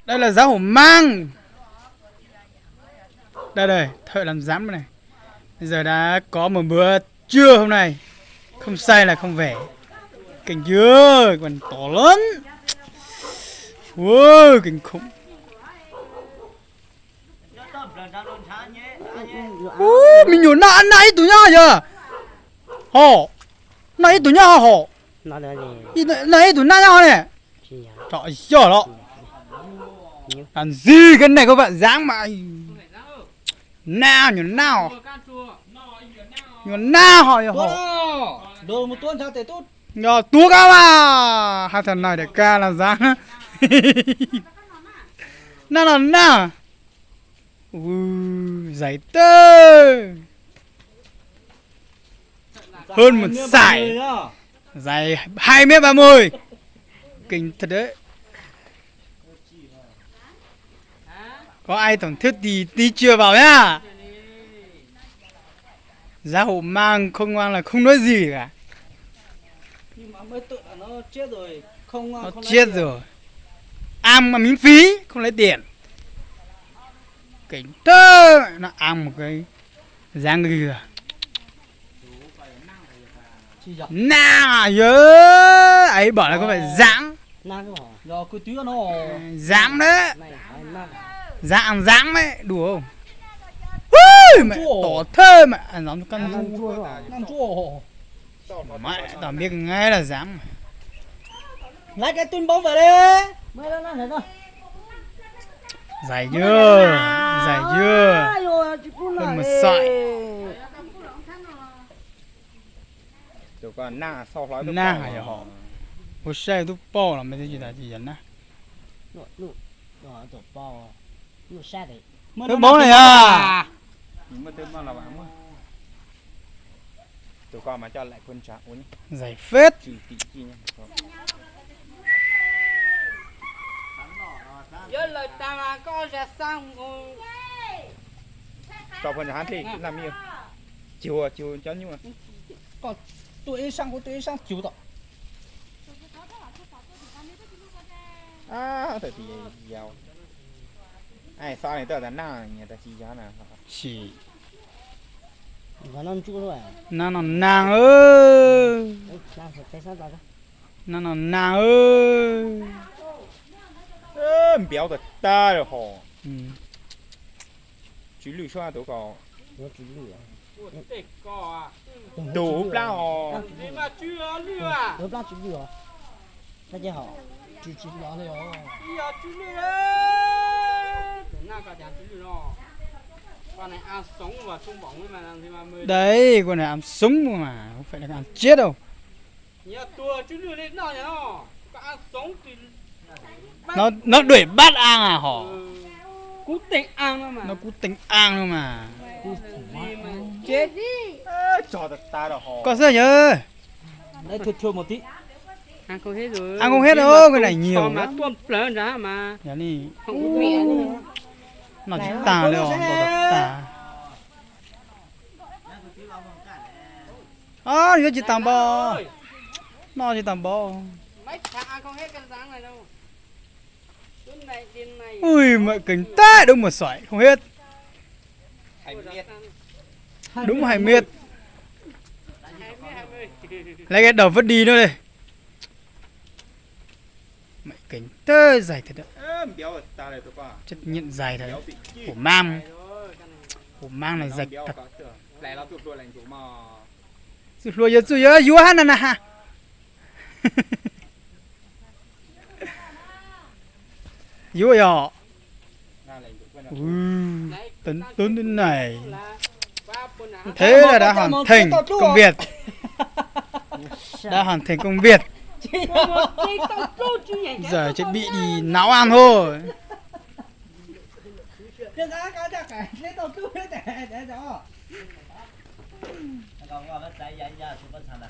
Đây là giá hổ mang. Đây thợ làm giám này. Bây giờ đã có một bữa trưa hôm nay. Không sai là không vẻ. Kinh chưa, còn to lớn. Wow, kinh khủng. Mình nhổ nãy nãy tụi nhau giờ. Hổ. Nãy tụi nhau hổ. Nãy tụi nhau này. Trời ơi đó. Làm gì cái này các bạn dáng mà. Nào nhổ nào. Nhổ nào hỏi hổ. Đồ một tuần sao thể tốt. Nhờ tua cao mà. Hai thằng này để ca làm dáng. Nào. Giấy tơ. Hơn một sải. Dài 2m30. Kinh thật đấy. Có ai tổng thiết thì tí chưa vào nhá. Giá hổ mang không mang là không nói gì cả. Nhưng mà mới tự nó chết rồi. Nó chết rồi. Ăn mà miễn phí, không lấy tiền. Cảnh tơ. Nó ăn một cái dáng gừa. Nào nhớ. Ấy bảo là có phải dáng. Rồi cứ tía nó. Dáng đấy. Dáng đấy, đùa không? Mẹ tỏ thơ mẹ. Nó con chua. Mẹ tao biết ngay là dáng. Lấy cái tuyên bố về đi. Mới đó nó rồi. Dài chưa? Hơn một sợi. Tụi con na sau nói Na hả họ? Một xe tôi bỏ là mấy cái gì là gì vậy nè? Tôi bố này à? Nhưng mà tôi mà là bạn mà. Tụi con mà cho lại quân trạng uống. Giải phết. Chỉ tí chi nha. Giờ lời ta mà có ra xong Cho phần hán thì làm gì? Chiều cho nhưng mà. Còn tụi sang chịu đó. Tại vì giàu. Ai sao này tao là na nhà ta chi giá nào. Chỉ. Và nó chua rồi. Nàng ơi. Nàng ơi. Béo thật ta rồi hò. Chú lùi xoa tụi con. Đủ bao. Nhưng mà chưa lừa à? Đủ bao chú lừa. Cái gì hả? Chú lừa này hả? Giờ chú lừa đấy. Nào cả chàng chú lừa rồi. Con này ăn sống và sung bỏng mà làm gì mà mới. Đấy, con này ăn súng mà, không phải là ăn chết đâu. Nhớ tua chú lừa lên nào nhá. Có ăn sống thì Nó đuổi bắt ăn à họ. cú tỉnh ăn mà. Nó cũng tính ăn thôi mà. Chết đi. Cho thật ta rồi hò. Có sao nhớ? Đấy thua một tí. Ăn không hết rồi. Ăn không hết đâu, cái này nhiều mà lắm. tuôn lớn ra mà. Dạ đi. Không có mẹ nữa. Nó chỉ tà rồi, nó tà. Nó chỉ tầm bò. Nó chỉ tầm bò. Mấy thằng ăn không hết cái dáng này đâu. Tuần này tiền này. Ui mẹ kính té đúng một sỏi không hết. Đúng 2 mét. Lấy cái đầu vứt đi nữa đây. Mẹ kính té dài thật đấy. Béo thật ta rồi tụi con. Chất nhận dài thật đấy. Của mang. Của mang này dài thật. Lại nó tụt đuôi lành chủ mà. Rồi giờ vua hắn nè ha. Vua giờ. Tấn đến này. Thế là đã hoàn thành công việc. Đã hoàn thành công việc. Giờ chuẩn bị đi nấu ăn thôi. Cái giá cái lấy tao cứ để đó. Còn qua bên đây ra super thành